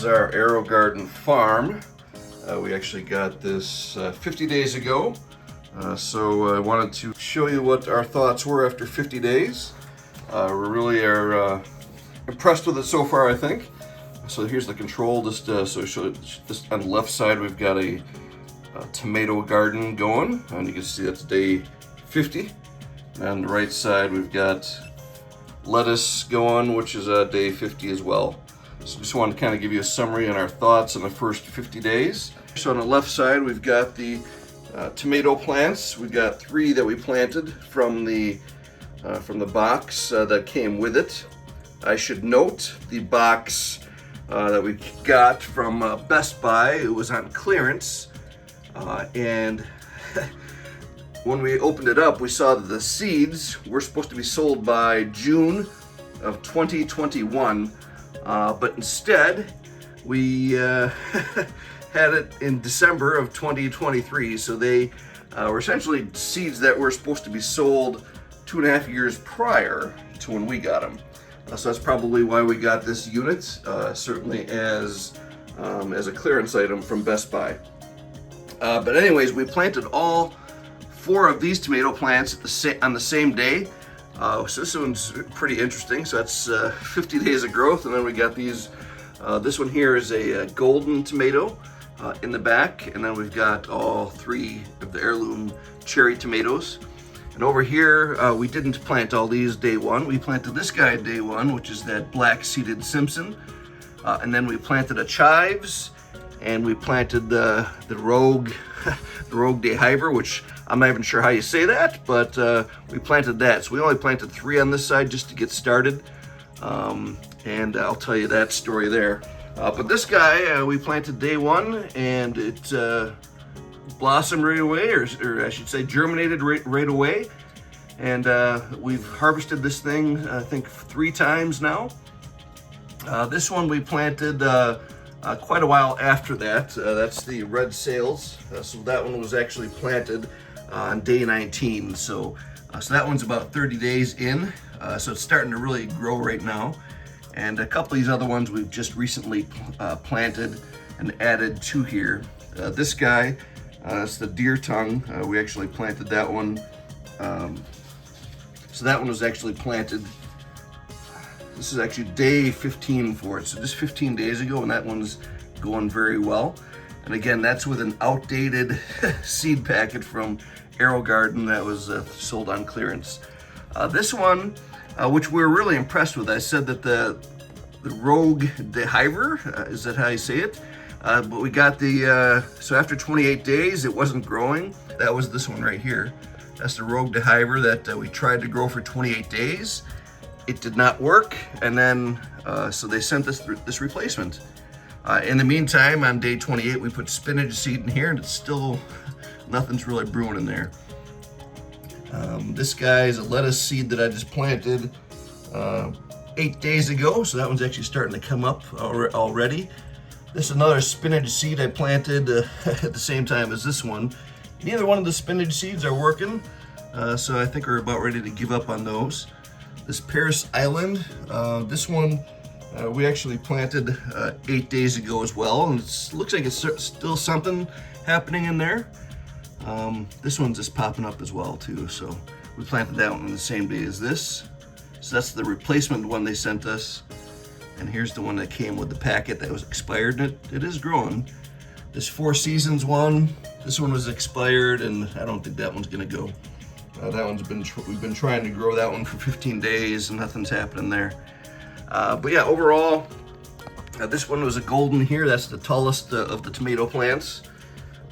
is our Aero Garden Farm. We actually got this 50 days ago. So I wanted to show you what our thoughts were after 50 days. We really are impressed with it so far, I think. So here's the control. Just on the left side, we've got a tomato garden going, and you can see that's day 50. And on the right side, we've got lettuce going, which is day 50 as well. So just wanted to kind of give you a summary on our thoughts on the first 50 days. So on the left side, we've got the tomato plants. We've got 3 that we planted from the box that came with it. I should note the box that we got from Best Buy. It was on clearance, and when we opened it up, we saw that the seeds were supposed to be sold by June of 2021, but instead we had it in December of 2023. So they were essentially seeds that were supposed to be sold 2.5 years prior to when we got them. So that's probably why we got this unit, certainly as a clearance item from Best Buy. But anyways, we planted all 4 of these tomato plants on the same day. So this one's pretty interesting. So that's 50 days of growth, and then we got these. This one here is a golden tomato in the back, and then we've got all 3 of the Heirloom Cherry Tomatoes. And over here, we didn't plant all these day 1. We planted this guy day 1, which is that Black Seeded Simpson. And then we planted a Chives, and we planted the Rouge, the Rouge de Hiver, which I'm not even sure how you say that, but we planted that. So we only planted 3 on this side just to get started. And I'll tell you that story there. But this guy, we planted day 1, and it blossomed right away, or I should say germinated right away. And we've harvested this thing, I think, 3 times now. This one we planted quite a while after that. That's the red sails. So that one was actually planted on day 19. So that one's about 30 days in. So it's starting to really grow right now. And a couple of these other ones we've just recently planted and added to here. This guy, it's the deer tongue. We actually planted that one. So that one was actually planted. This is actually day 15 for it. So just 15 days ago, and that one's going very well. And again, that's with an outdated seed packet from Aero Garden that was sold on clearance. This one, which we're really impressed with, I said that the Rouge de Hiver, is that how you say it? But we got so after 28 days, it wasn't growing. That was this one right here. That's the Rouge de Hiver that we tried to grow for 28 days. It did not work, and then so they sent us this replacement. In the meantime, on day 28, we put spinach seed in here, and it's still, nothing's really brewing in there. This guy is a lettuce seed that I just planted 8 days ago, so that one's actually starting to come up already. This is another spinach seed I planted at the same time as this one. Neither one of the spinach seeds are working, so I think we're about ready to give up on those. This Paris Island, this one we actually planted 8 days ago as well, and it looks like it's still something happening in there. This one's just popping up as well too, so we planted that one on the same day as this. So that's the replacement one they sent us. And here's the one that came with the packet that was expired, and it is growing. This 4 Seasons one, this one was expired, and I don't think that one's gonna go. That one's we've been trying to grow that one for 15 days, and nothing's happening there. But yeah, overall, this one was a golden here. That's the tallest of the tomato plants.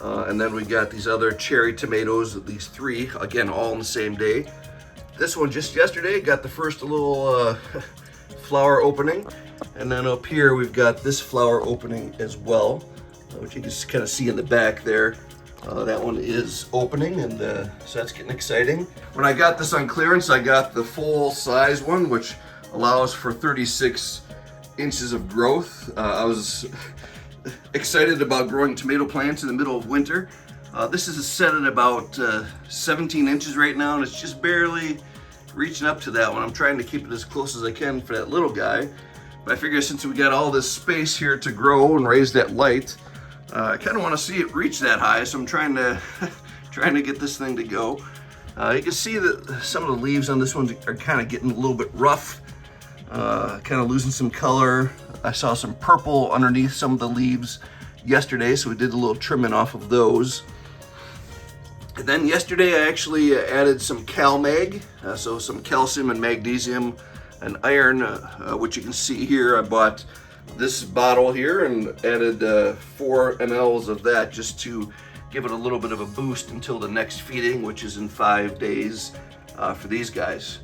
And then we got these other cherry tomatoes, these 3, again, all on the same day. This one just yesterday got the first little flower opening. And then up here, we've got this flower opening as well, which you can just kind of see in the back there. That one is opening, and so that's getting exciting. When I got this on clearance, I got the full size one, which allows for 36 inches of growth. I was excited about growing tomato plants in the middle of winter. This is set at about 17 inches right now, and it's just barely reaching up to that one. I'm trying to keep it as close as I can for that little guy. But I figure since we got all this space here to grow and raise that light, I kind of want to see it reach that high, so I'm trying to trying to get this thing to go. You can see that some of the leaves on this one are kind of getting a little bit rough, kind of losing some color. I saw some purple underneath some of the leaves yesterday, so we did a little trimming off of those. And then yesterday I actually added some CalMag, so some calcium and magnesium and iron, which you can see here. I bought this bottle here and added 4 mLs of that just to give it a little bit of a boost until the next feeding, which is in 5 days for these guys.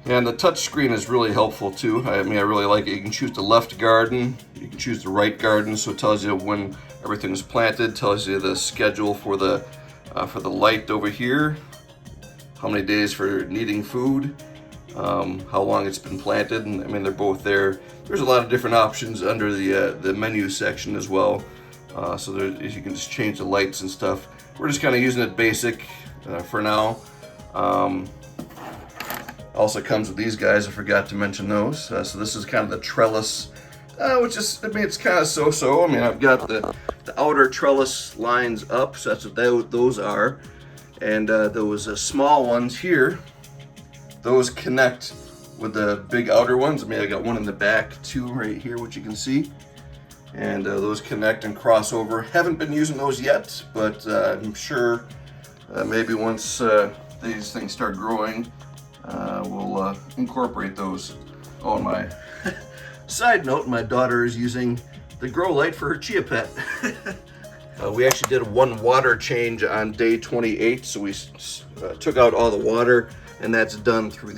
And the touch screen is really helpful too. I mean, I really like it. You can choose the left garden, you can choose the right garden, so it tells you when everything's planted, tells you the schedule for the light over here, how many days for needing food, how long it's been planted, and I mean they're both there. There's a lot of different options under the menu section as well, so you can just change the lights and stuff. We're just kind of using it basic for now. Also comes with these guys, I forgot to mention those. So this is kind of the trellis, which is, I mean, it's kind of so-so. I mean, I've got the outer trellis lines up, so that's what those are. And those small ones here, those connect with the big outer ones. I mean, I got one in the back too, right here, which you can see. And those connect and cross over. Haven't been using those yet, but I'm sure maybe once these things start growing, we'll incorporate those. Oh, and my side note, my daughter is using the grow light for her chia pet. We actually did one water change on day 28, so we took out all the water, and that's done through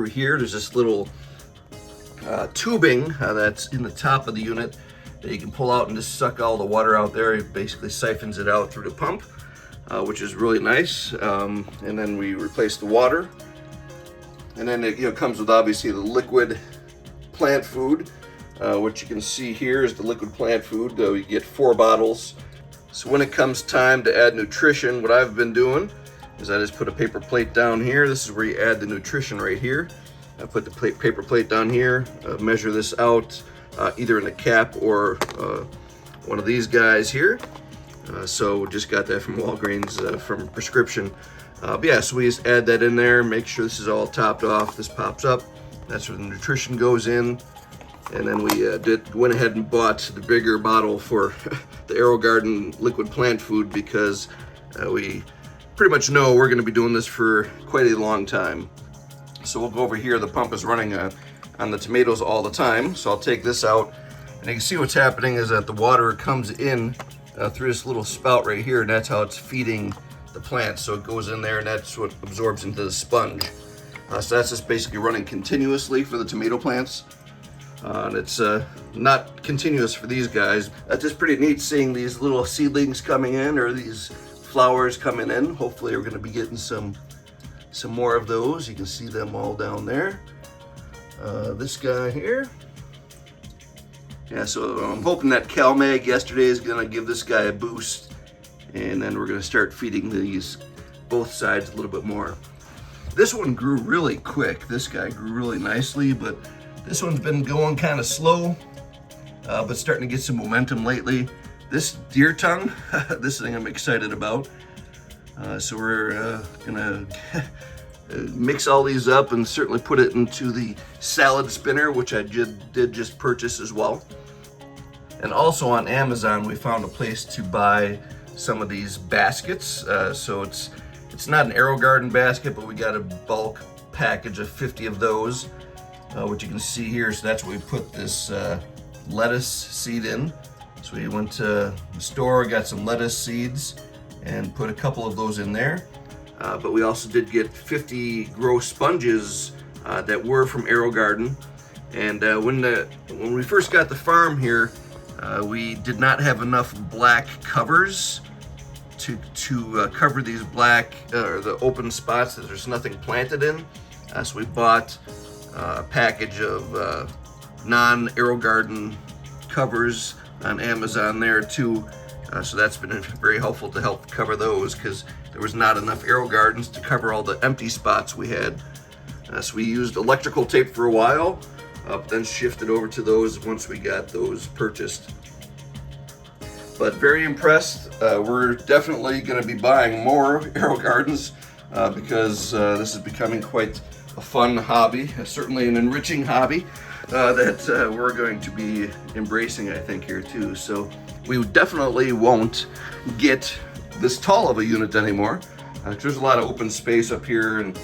here. There's this little tubing that's in the top of the unit that you can pull out and just suck all the water out there. It basically siphons it out through the pump, which is really nice. And then we replace the water. And then it comes with obviously the liquid plant food, which you can see here is the liquid plant food. You get 4 bottles. So when it comes time to add nutrition, what I've been doing is I just put a paper plate down here. This is where you add the nutrition right here. I put the paper plate down here, measure this out either in a cap or one of these guys here. So just got that from Walgreens from prescription. But yeah, so we just add that in there, make sure this is all topped off. This pops up, that's where the nutrition goes in. And then we went ahead and bought the bigger bottle for the Aerogarden liquid plant food because we pretty much know we're gonna be doing this for quite a long time. So we'll go over here, the pump is running on the tomatoes all the time. So I'll take this out, and you can see what's happening is that the water comes in through this little spout right here, and that's how it's feeding the plants. So it goes in there and that's what absorbs into the sponge. So that's just basically running continuously for the tomato plants. And it's not continuous for these guys. That's just pretty neat seeing these little seedlings coming in, or these flowers coming in. Hopefully we're gonna be getting some more of those. You can see them all down there. This guy here. Yeah, so I'm hoping that CalMag yesterday is gonna give this guy a boost, and then we're gonna start feeding these both sides a little bit more. This one grew really quick. This guy grew really nicely, but this one's been going kind of slow, but starting to get some momentum lately. This deer tongue, this thing I'm excited about. So we're gonna mix all these up and certainly put it into the salad spinner, which I did just purchase as well. And also on Amazon, we found a place to buy some of these baskets. So it's not an Aerogarden basket, but we got a bulk package of 50 of those, which you can see here. So that's where we put this lettuce seed in. So we went to the store, got some lettuce seeds, and put a couple of those in there. But we also did get 50 grow sponges that were from Aerogarden. And when we first got the farm here, we did not have enough black covers to cover these black or the open spots that there's nothing planted in. So we bought a package of non-Aerogarden covers on Amazon there too. So that's been very helpful to help cover those, because there was not enough Aerogardens to cover all the empty spots we had. So we used electrical tape for a while, then shifted over to those once we got those purchased. But very impressed. We're definitely going to be buying more Aero Gardens because this is becoming quite a fun hobby, certainly an enriching hobby that we're going to be embracing, I think, here too. So we definitely won't get this tall of a unit anymore. There's a lot of open space up here, and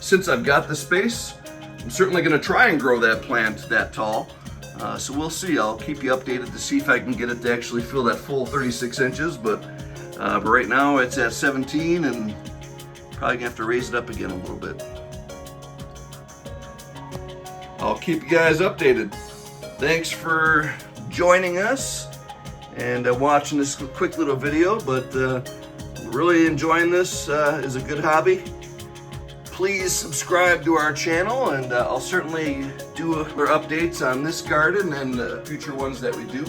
since I've got the space, I'm certainly going to try and grow that plant that tall. So we'll see. I'll keep you updated to see if I can get it to actually fill that full 36 inches, but right now it's at 17 and probably gonna have to raise it up again a little bit. I'll keep you guys updated. Thanks for joining us and watching this quick little video, but really enjoying this. Is a good hobby. Please subscribe to our channel, and I'll certainly do other updates on this garden and future ones that we do.